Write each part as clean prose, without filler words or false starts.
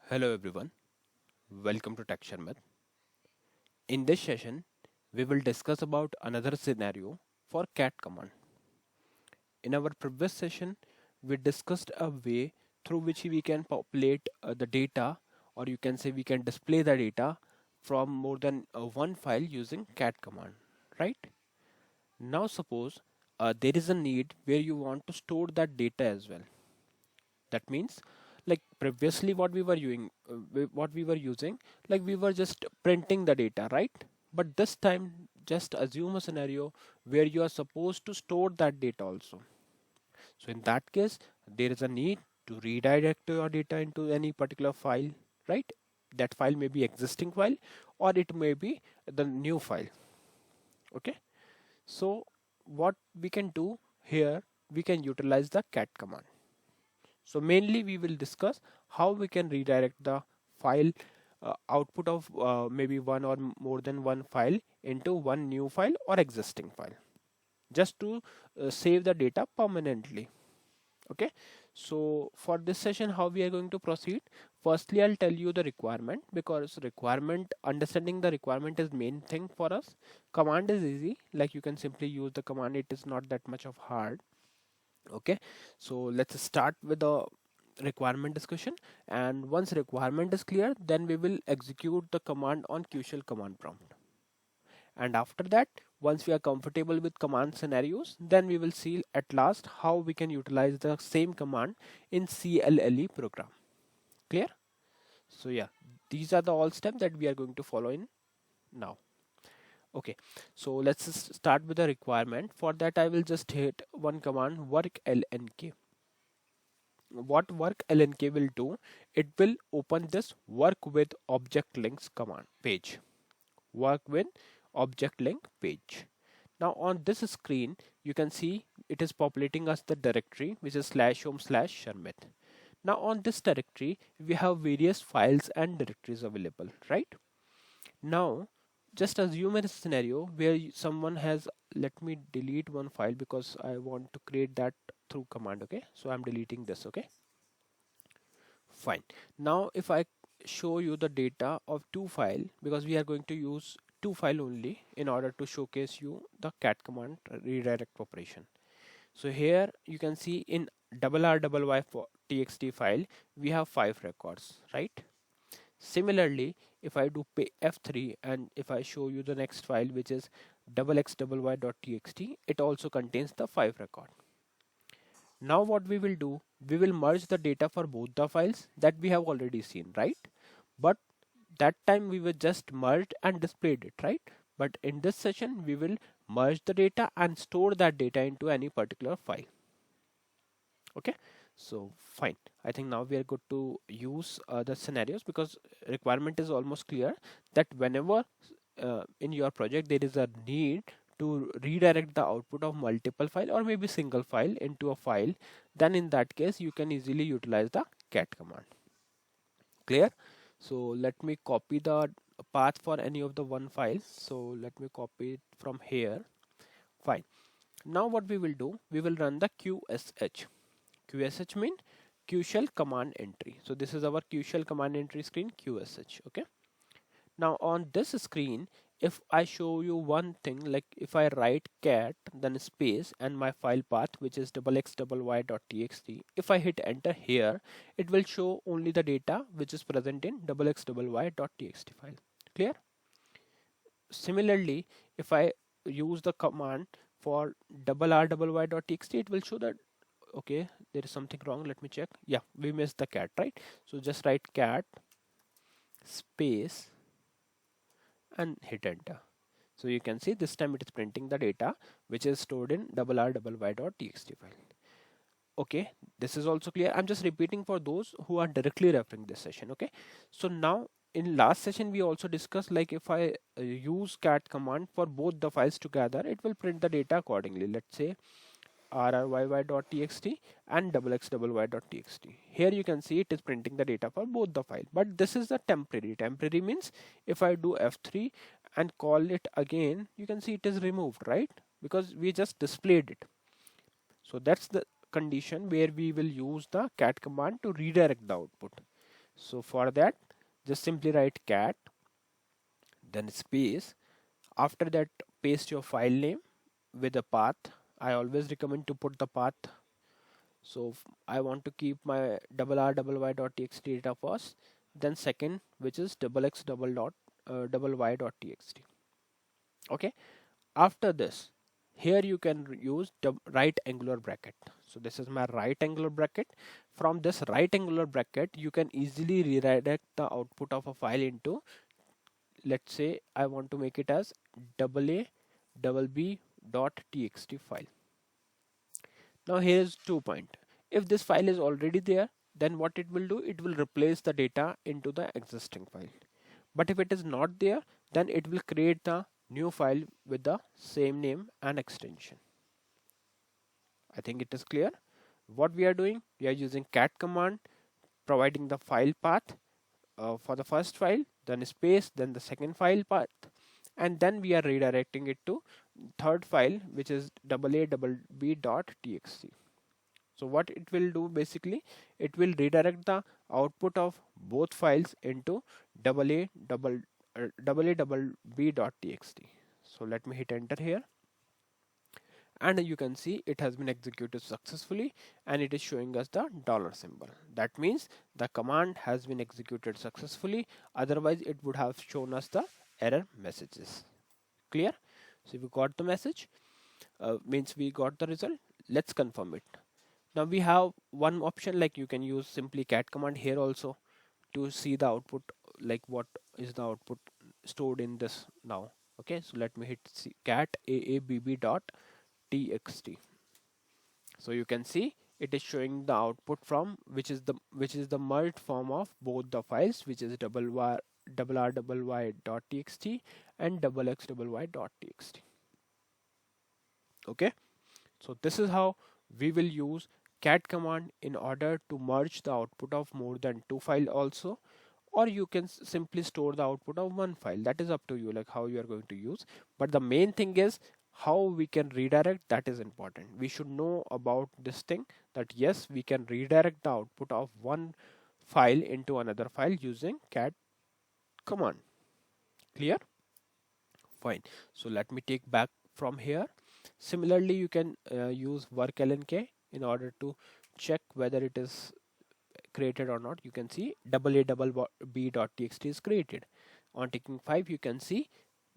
Hello everyone, welcome to Sharmit. In this session, we will discuss about another scenario for cat command. In our previous session, we discussed a way through which we can populate the data, or you can say we can display the data from more than one file using cat command, right? Now suppose there is a need where you want to store that data as well. That means like previously what we were using, like we were just printing the data, right? But this time just assume a scenario where you are supposed to store that data also. So in that case, there is a need to redirect your data into any particular file, right? That file may be existing file or it may be the new file. Okay, so what we can do here, we can utilize the cat command. So mainly we will discuss how we can redirect the file output of maybe one or more than one file into one new file or existing file, just to save the data permanently. Okay, so for this session how we are going to proceed, firstly I'll tell you the requirement, because requirement, understanding the requirement is main thing for us. Command is easy, like you can simply use the command, it is not that much of hard. Okay, so let's start with the requirement discussion, and once requirement is clear, then we will execute the command on Qshell command prompt. And after that, once we are comfortable with command scenarios, then we will see at last how we can utilize the same command in clle program. Clear? So yeah, these are the all steps that we are going to follow in now. Okay, so let's start with the requirement. For that I will just hit one command, work lnk. What work lnk will do, it will open this work with object links command page. Work with object link page. Now on this screen you can see it is populating us the directory which is /home/Sharmit. Now on this directory we have various files and directories available, right? Now just assume a scenario where someone has, let me delete one file because I want to create that through command. Okay, so I'm deleting this. Okay, fine. Now if I show you the data of two file, because we are going to use two file only in order to showcase you the cat command redirect operation. So here you can see in rrY for txt file we have 5 records, right? Similarly, if I do pay F3 and if I show you the next file which is xyy.txt, it also contains the 5 record. Now what we will do, we will merge the data for both the files that we have already seen, right? But that time we will just merged and displayed it, right? But in this session we will merge the data and store that data into any particular file. Okay, so fine, I think now we are good to use the scenarios, because requirement is almost clear that whenever in your project there is a need to redirect the output of multiple file or maybe single file into a file, then in that case you can easily utilize the cat command. Clear? So let me copy the path for any of the one file. So let me copy it from here. Fine. Now what we will do, we will run the qsh. Qsh mean Qshell command entry. So this is our Qshell command entry screen, qsh. Okay, now on this screen, if I show you one thing, like if I write cat then space and my file path which is xyy.txt, if I hit enter here, it will show only the data which is present in xyy.txt file. Clear? Similarly, if I use the command for rrY.txt, it will show that, okay, there is something wrong, let me check. Yeah, we missed the cat, right? So just write cat space and hit enter. So you can see this time it is printing the data which is stored in rrY.txt file. Okay, this is also clear. I'm just repeating for those who are directly referring this session. Okay, so now in last session we also discussed, like if I use cat command for both the files together, it will print the data accordingly. Let's say rryy.txt and xxy.txt. Here you can see it is printing the data for both the file, but this is the temporary. Temporary means if I do F3 and call it again, you can see it is removed, right? Because we just displayed it. So that's the condition where we will use the cat command to redirect the output. So for that, just simply write cat, then space. After that, paste your file name with a path. I always recommend to put the path. So I want to keep my rrY.txt data first, then second, which is x y.txt. Okay. After this, here you can use the right angular bracket. So this is my right angular bracket. From this right angular bracket, you can easily redirect the output of a file into, let's say I want to make it as a.b.txt file. Now here's 2 point. If this file is already there, then what it will do, it will replace the data into the existing file. But if it is not there, then it will create the new file with the same name and extension. I think it is clear. What we are doing, we are using cat command, providing the file path for the first file, then space, then the second file path, and then we are redirecting it to third file, which is a.b.txt. So what it will do, basically it will redirect the output of both files into a.b.txt. So let me hit enter here, and you can see it has been executed successfully, and it is showing us the dollar symbol. That means the command has been executed successfully, otherwise it would have shown us the error messages. Clear? So we got the message, means we got the result. Let's confirm it. Now we have one option, like you can use simply cat command here also to see the output, like what is the output stored in this now. Okay, so let me hit cat aabb.txt. So you can see it is showing the output from which is the merged form of both the files, which is rrY.txt and xyy.txt. Okay, so this is how we will use cat command in order to merge the output of more than two files also, or you can simply store the output of one file. That is up to you, like how you are going to use. But the main thing is how we can redirect. That is important. We should know about this thing, that yes, we can redirect the output of one file into another file using cat command. Clear? Fine. So let me take back from here. Similarly, you can use worklnk in order to check whether it is created or not. You can see a.b.txt is created. On ticking 5, you can see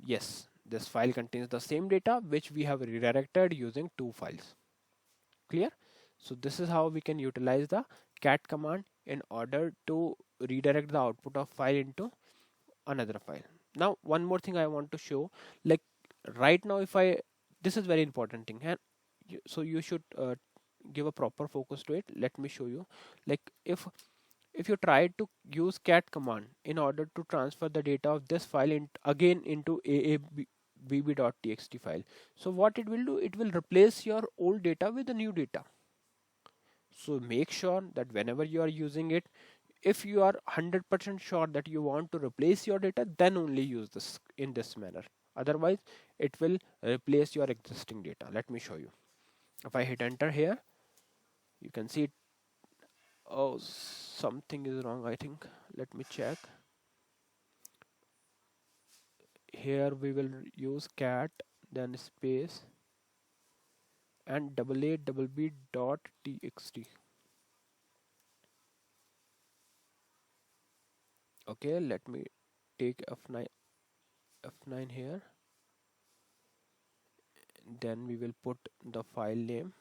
yes, this file contains the same data which we have redirected using two files. Clear? So this is how we can utilize the cat command in order to redirect the output of file into another file. Now one more thing I want to show, like right now, if I, this is very important thing, and so you should give a proper focus to it. Let me show you, like if you try to use cat command in order to transfer the data of this file again into aabb.txt file, so what it will do, it will replace your old data with the new data. So make sure that whenever you are using it, if you are 100% sure that you want to replace your data, then only use this in this manner. Otherwise it will replace your existing data. Let me show you. If I hit enter here, you can see it. Oh, something is wrong, I think. Let me check. Here we will use cat, then space, and a.b.txt. Okay, let me take F9 here. Then we will put the file name.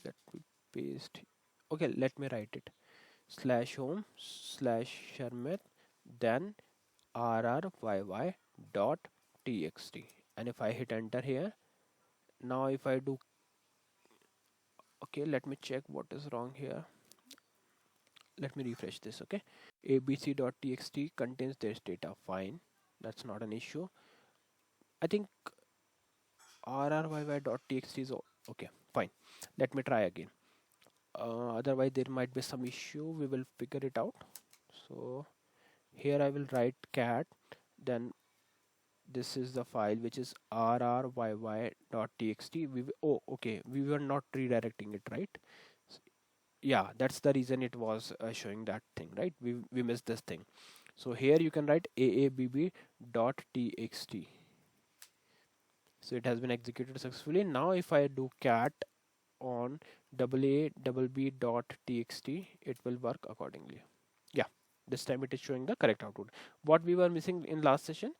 Let me paste. Okay, let me write it. /home/Sharmit, then rrYY.txt. And if I hit enter here, now if I do, okay, let me check what is wrong here. Let me refresh this. Okay, abc.txt contains this data. Fine, that's not an issue. I think rrYY.txt is okay. Fine, let me try again. Otherwise there might be some issue. We will figure it out. So here I will write cat, then this is the file which is rrYY.txt. Oh, okay, we were not redirecting it, right? yeah, that's the reason it was showing that thing, right? We missed this thing. So here you can write aabb dot txt. So it has been executed successfully. Now if I do cat on aabb dot txt, it will work accordingly. Yeah, this time it is showing the correct output. What we were missing in last session,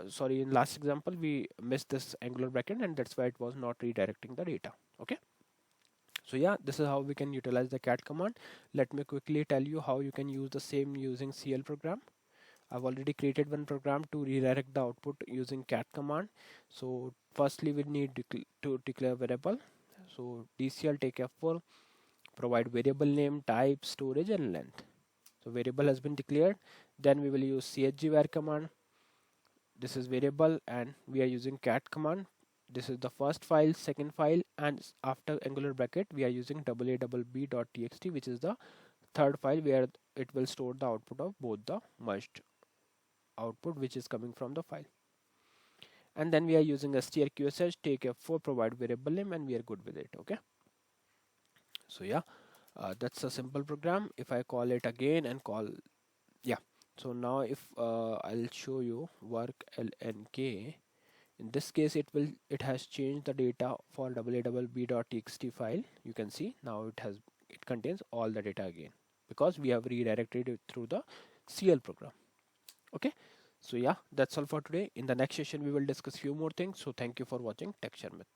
sorry, in last example, we missed this angular bracket, and that's why it was not redirecting the data. Okay. So yeah, this is how we can utilize the cat command. Let me quickly tell you how you can use the same using CL program. I've already created one program to redirect the output using cat command. So firstly we need to declare variable. So DCL take F4, provide variable name, type, storage and length. So variable has been declared. Then we will use chgvar command. This is variable and we are using cat command. This is the first file, second file, and after angular bracket we are using aabb.txt, which is the third file where it will store the output of both the merged output which is coming from the file. And then we are using strqsh, take F4, provide variable name, and we are good with it. Okay. So yeah, that's a simple program. If I call it again and call, yeah. So now if I'll show you work lnk. In this case, it has changed the data for aabb.txt file. You can see now it contains all the data again because we have redirected it through the CL program. Okay. So yeah, that's all for today. In the next session, we will discuss few more things. So thank you for watching Tech Sharmit.